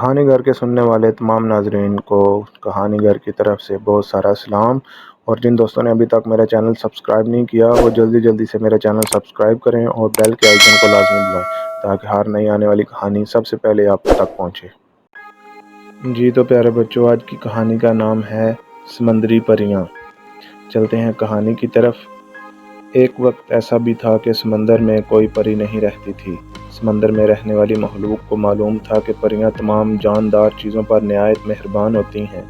کہانی گھر کے سننے والے تمام ناظرین کو کہانی گھر کی طرف سے بہت سارا سلام، اور جن دوستوں نے ابھی تک میرا چینل سبسکرائب نہیں کیا وہ جلدی سے میرا چینل سبسکرائب کریں اور بیل کے آئیکن کو لازمی دبائیں تاکہ ہر نئی آنے والی کہانی سب سے پہلے آپ تک پہنچے۔ جی تو پیارے بچوں، آج کی کہانی کا نام ہے سمندری پریاں۔ چلتے ہیں کہانی کی طرف۔ ایک وقت ایسا بھی تھا کہ سمندر میں کوئی پری نہیں رہتی تھی۔ سمندر میں رہنے والی مخلوق کو معلوم تھا کہ پریاں تمام جاندار چیزوں پر نہایت مہربان ہوتی ہیں۔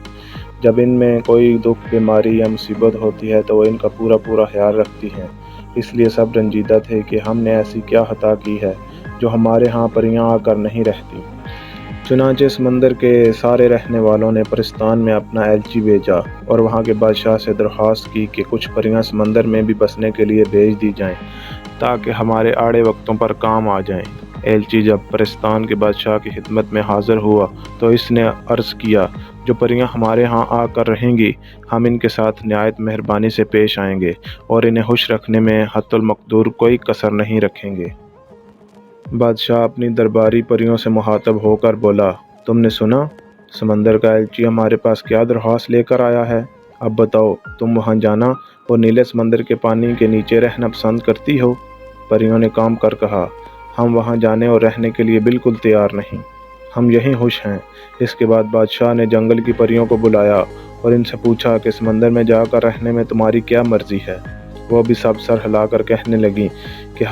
جب ان میں کوئی دکھ، بیماری یا مصیبت ہوتی ہے تو وہ ان کا پورا خیال رکھتی ہیں۔ اس لیے سب رنجیدہ تھے کہ ہم نے ایسی کیا خطا کی ہے جو ہمارے ہاں پریاں آ کر نہیں رہتی۔ چنانچہ سمندر کے سارے رہنے والوں نے پرستان میں اپنا ایلچی بھیجا اور وہاں کے بادشاہ سے درخواست کی کہ کچھ پریاں سمندر میں بھی بسنے کے لیے بھیج دی جائیں تاکہ ہمارے آڑے وقتوں پر کام آ جائیں۔ ایلچی جب پرستان کے بادشاہ کی خدمت میں حاضر ہوا تو اس نے عرض کیا، جو پریاں ہمارے ہاں آ کر رہیں گی ہم ان کے ساتھ نہایت مہربانی سے پیش آئیں گے اور انہیں خوش رکھنے میں حتی المقدور کوئی کسر نہیں رکھیں گے۔ بادشاہ اپنی درباری پریوں سے مخاطب ہو کر بولا، تم نے سنا؟ سمندر کا ایلچی ہمارے پاس کیا درخواست لے کر آیا ہے؟ اب بتاؤ، تم وہاں جانا اور نیلے سمندر کے پانی کے نیچے رہنا پسند کرتی ہو؟ پریوں نے کام کر کہا، ہم وہاں جانے اور رہنے کے لیے بالکل تیار نہیں، ہم یہیں خوش ہیں۔ اس کے بعد بادشاہ نے جنگل کی پریوں کو بلایا اور ان سے پوچھا کہ سمندر میں جا کر رہنے میں تمہاری کیا مرضی ہے؟ وہ بھی سب سر ہلا کر کہنے لگیں کہ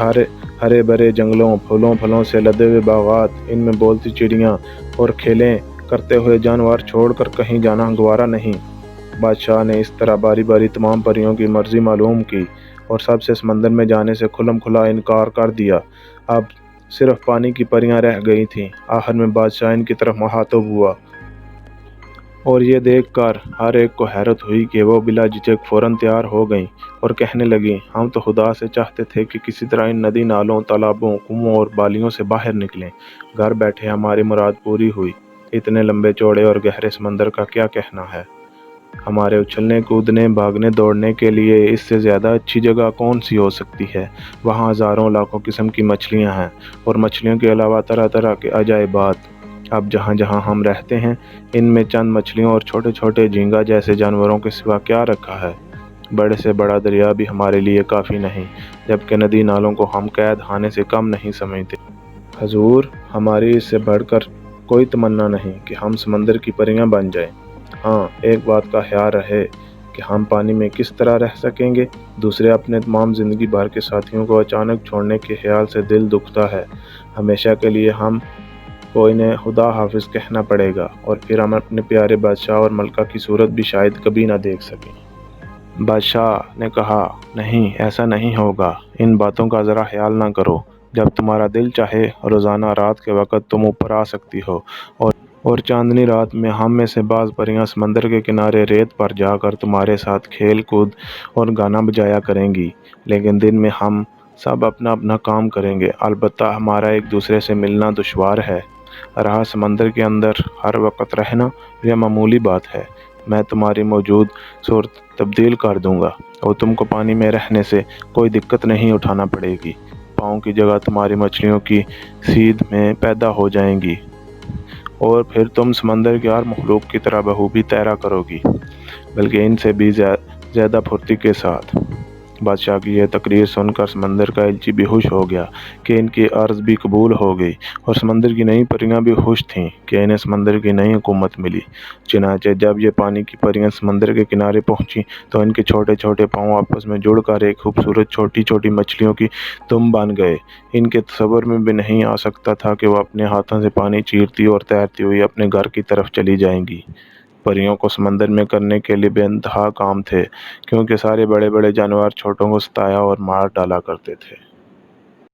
ہرے بھرے جنگلوں، پھولوں پھلوں سے لدے ہوئے باغات، ان میں بولتی چڑیاں اور کھیلیں کرتے ہوئے جانور چھوڑ کر کہیں جانا گوارا نہیں۔ بادشاہ نے اس طرح باری باری تمام پریوں کی مرضی معلوم کی اور سب سے سمندر میں جانے سے کھلم کھلا انکار کر دیا۔ اب صرف پانی کی پریاں رہ گئی تھیں۔ آخر میں بادشاہ ان کی طرف مخاطب ہوا اور یہ دیکھ کر ہر ایک کو حیرت ہوئی کہ وہ بلا جھجک فوراً تیار ہو گئیں اور کہنے لگیں، ہم تو خدا سے چاہتے تھے کہ کسی طرح ان ندی نالوں، تالابوں، کنووں اور بالیوں سے باہر نکلیں۔ گھر بیٹھے ہماری مراد پوری ہوئی۔ اتنے لمبے چوڑے اور گہرے سمندر کا کیا کہنا ہے؟ ہمارے اچھلنے کودنے، بھاگنے دوڑنے کے لیے اس سے زیادہ اچھی جگہ کون سی ہو سکتی ہے؟ وہاں ہزاروں لاکھوں قسم کی مچھلیاں ہیں اور مچھلیوں کے علاوہ طرح طرح کے عجائبات۔ اب جہاں ہم رہتے ہیں ان میں چند مچھلیوں اور چھوٹے چھوٹے جھینگا جیسے جانوروں کے سوا کیا رکھا ہے؟ بڑے سے بڑا دریا بھی ہمارے لیے کافی نہیں، جبکہ ندی نالوں کو ہم قید خانے سے کم نہیں سمجھتے۔ حضور، ہماری اس سے بڑھ کر کوئی تمنا نہیں کہ ہم سمندر کی پریاں بن جائیں۔ ہاں، ایک بات کا خیال رہے کہ ہم پانی میں کس طرح رہ سکیں گے۔ دوسرے اپنے تمام زندگی بھر کے ساتھیوں کو اچانک چھوڑنے کے خیال سے دل دکھتا ہے۔ ہمیشہ کے لیے ہم کو انہیں خدا حافظ کہنا پڑے گا اور پھر ہم اپنے پیارے بادشاہ اور ملکہ کی صورت بھی شاید کبھی نہ دیکھ سکیں۔ بادشاہ نے کہا، نہیں، ایسا نہیں ہوگا۔ ان باتوں کا ذرا خیال نہ کرو۔ جب تمہارا دل چاہے روزانہ رات کے وقت تم اوپر آ سکتی ہو اور چاندنی رات میں ہم میں سے بعض پریاں سمندر کے کنارے ریت پر جا کر تمہارے ساتھ کھیل کود اور گانا بجایا کریں گی۔ لیکن دن میں ہم سب اپنا اپنا کام کریں گے۔ البتہ ہمارا ایک دوسرے سے ملنا دشوار ہے۔ رہا سمندر کے اندر ہر وقت رہنا، یہ معمولی بات ہے۔ میں تمہاری موجود صورت تبدیل کر دوں گا اور تم کو پانی میں رہنے سے کوئی دقت نہیں اٹھانا پڑے گی۔ پاؤں کی جگہ تمہاری مچھلیوں کی سیدھ میں پیدا ہو جائیں گی اور پھر تم سمندر کی ہر مخلوق کی طرح بخوبی تیرا کرو گی، بلکہ ان سے بھی زیادہ پھرتی کے ساتھ۔ بادشاہ کی یہ تقریر سن کر سمندر کا ایلچی بھی خوش ہو گیا کہ ان کی عرض بھی قبول ہو گئی اور سمندر کی نئی پریاں بھی خوش تھیں کہ انہیں سمندر کی نئی حکومت ملی۔ چنانچہ جب یہ پانی کی پریاں سمندر کے کنارے پہنچیں تو ان کے چھوٹے چھوٹے پاؤں آپس میں جڑ کر ایک خوبصورت چھوٹی چھوٹی مچھلیوں کی دم بن گئے۔ ان کے تصور میں بھی نہیں آ سکتا تھا کہ وہ اپنے ہاتھوں سے پانی چیرتی اور تیرتی ہوئی اپنے گھر کی طرف چلی جائیں گی۔ پریوں کو سمندر میں کرنے کے لیے بے انتہا کام تھے، کیونکہ سارے بڑے بڑے جانور چھوٹوں کو ستایا اور مار ڈالا کرتے تھے۔